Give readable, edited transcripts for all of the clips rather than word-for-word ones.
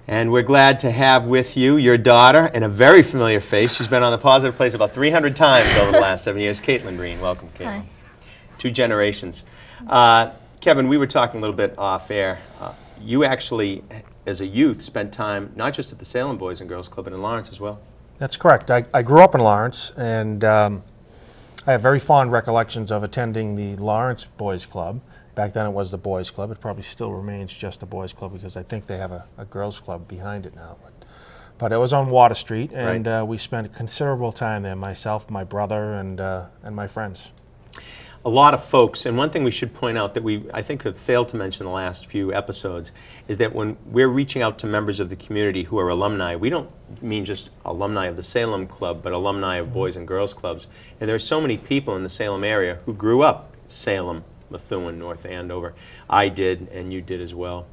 And we're glad to have with you your daughter, and a very familiar face. She's been on the Positive Place about 300 times over the last 7 years. Caitlin Breen. Welcome, Caitlin. Hi. 2 generations. Kevin, we were talking a little bit off air. You actually, as a youth, spent time not just at the Salem Boys and Girls Club, but in Lawrence as well. That's correct. I grew up in Lawrence, and I have very fond recollections of attending the Lawrence Boys Club. Back then it was the Boys Club. It probably still remains just the Boys Club because I think they have a girls club behind it now. But it was on Water Street, and Right. we spent considerable time there, myself, my brother, and my friends. A lot of folks, and one thing we should point out that I think have failed to mention the last few episodes, is that when we're reaching out to members of the community who are alumni, we don't mean just alumni of the Salem Club, but alumni of Boys and Girls Clubs. And there are so many people in the Salem area who grew up Salem, Methuen, North Andover. I did, and you did as well.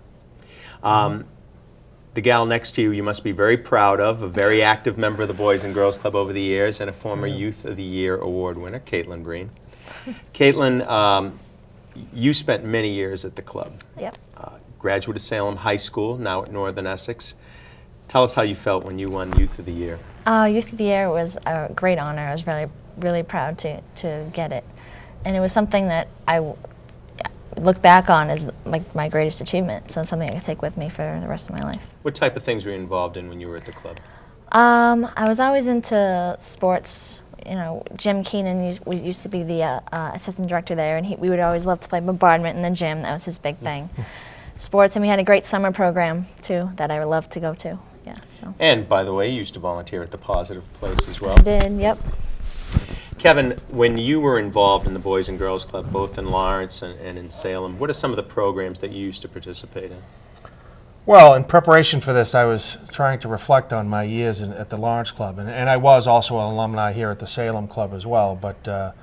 The gal next to you, you must be very proud of, a very active member of the Boys and Girls Club over the years, and a former Youth of the Year award winner, Caitlin Breen. Caitlin, you spent many years at the club. Yep. Graduate of Salem High School, now at Northern Essex. Tell us how you felt when you won Youth of the Year. Youth of the Year was a great honor. I was really proud to get it. And it was something that I look back on as like my greatest achievement, so something I can take with me for the rest of my life. What type of things were you involved in when you were at the club? I was always into sports. You know, Jim Keenan used to be the assistant director there, and we would always love to play bombardment in the gym. That was his big thing. Sports, and we had a great summer program too that I would love to go to. Yeah. So. And by the way, you used to volunteer at the Positive Place as well. I did. Yep. Kevin, when you were involved in the Boys and Girls Club, both in Lawrence and in Salem, what are some of the programs that you used to participate in? Well, in preparation for this, I was trying to reflect on my years at the Lawrence Club, and I was also an alumni here at the Salem Club as well, but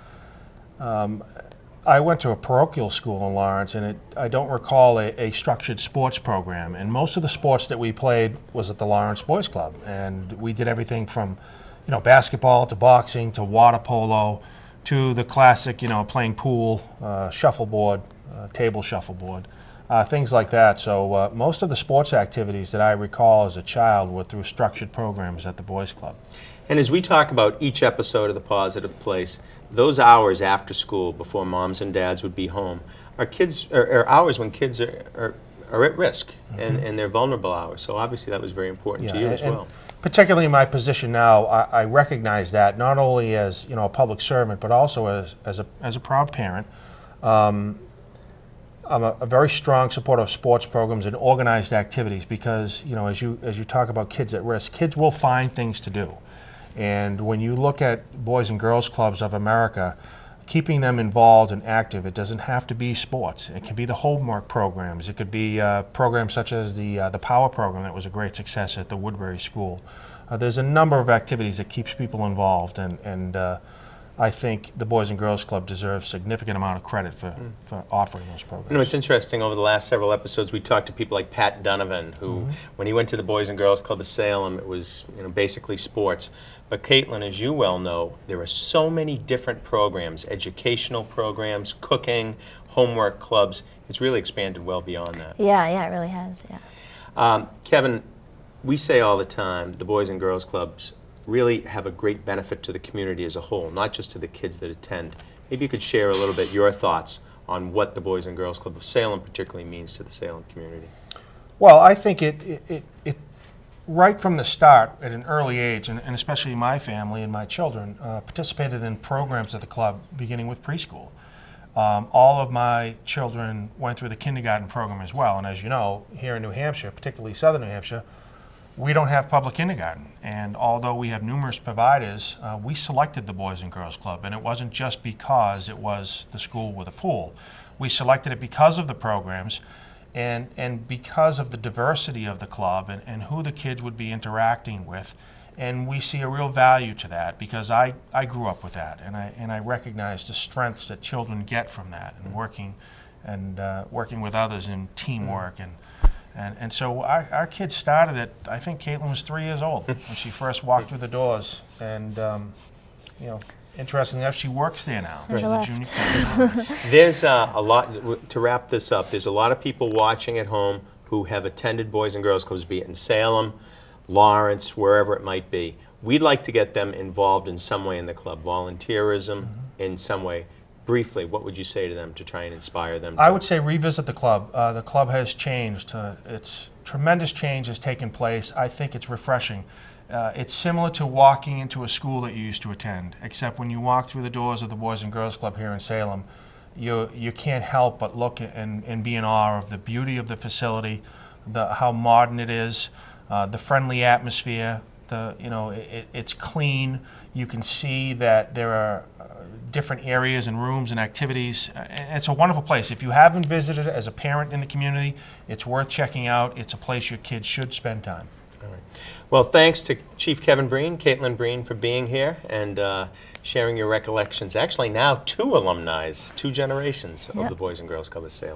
I went to a parochial school in Lawrence, and I don't recall a structured sports program, and most of the sports that we played was at the Lawrence Boys Club, and we did everything from basketball to boxing to water polo to the classic, playing pool, shuffleboard, table shuffleboard. Things like that. So most of the sports activities that I recall as a child were through structured programs at the Boys Club. And as we talk about each episode of The Positive Place, those hours after school, before moms and dads would be home, are hours when kids are at risk, and they're vulnerable hours. So obviously that was very important to you as well. Particularly in my position now, I recognize that not only as a public servant, but also as a proud parent. I'm a very strong supporter of sports programs and organized activities because, as you talk about kids at risk, kids will find things to do. And when you look at Boys and Girls Clubs of America, keeping them involved and active, it doesn't have to be sports. It can be the homework programs. It could be programs such as the Power program that was a great success at the Woodbury School. There's a number of activities that keeps people involved, and I think the Boys and Girls Club deserves a significant amount of credit for offering those programs. It's interesting, over the last several episodes we talked to people like Pat Donovan, who when he went to the Boys and Girls Club of Salem, it was basically sports. But Caitlin, as you well know, there are so many different programs, educational programs, cooking, homework clubs. It's really expanded well beyond that. Yeah, it really has, yeah. Kevin, we say all the time the Boys and Girls Clubs really have a great benefit to the community as a whole, not just to the kids that attend. Maybe you could share a little bit your thoughts on what the Boys and Girls Club of Salem particularly means to the Salem community. Well, I think it right from the start, at an early age, and especially my family and my children, participated in programs at the club beginning with preschool. All of my children went through the kindergarten program as well, and as you know, here in New Hampshire, particularly southern New Hampshire, we don't have public kindergarten, and although we have numerous providers, we selected the Boys and Girls Club, and it wasn't just because it was the school with a pool. We selected it because of the programs and because of the diversity of the club and who the kids would be interacting with, and we see a real value to that because I grew up with that, and I recognize the strengths that children get from that, and working with others in teamwork and so our kids started at, I think Caitlin was 3 years old when she first walked through the doors, and interestingly enough, she works there now. She's a junior. There's a lot, to wrap this up, there's a lot of people watching at home who have attended Boys and Girls Clubs, be it in Salem, Lawrence, wherever it might be. We'd like to get them involved in some way in the club, volunteerism in some way. Briefly, what would you say to them to try and inspire them? I would say revisit the club. The club has changed. It's tremendous change has taken place. I think it's refreshing. It's similar to walking into a school that you used to attend, except when you walk through the doors of the Boys and Girls Club here in Salem, you can't help but look and be in awe of the beauty of the facility, how modern it is, the friendly atmosphere. It's clean. You can see that there are different areas and rooms and activities. It's a wonderful place. If you haven't visited it as a parent in the community, it's worth checking out. It's a place your kids should spend time. All right. Well, thanks to Chief Kevin Breen, Caitlin Breen, for being here and sharing your recollections. Actually, now 2 alumni, 2 generations of the Boys and Girls Club of Salem.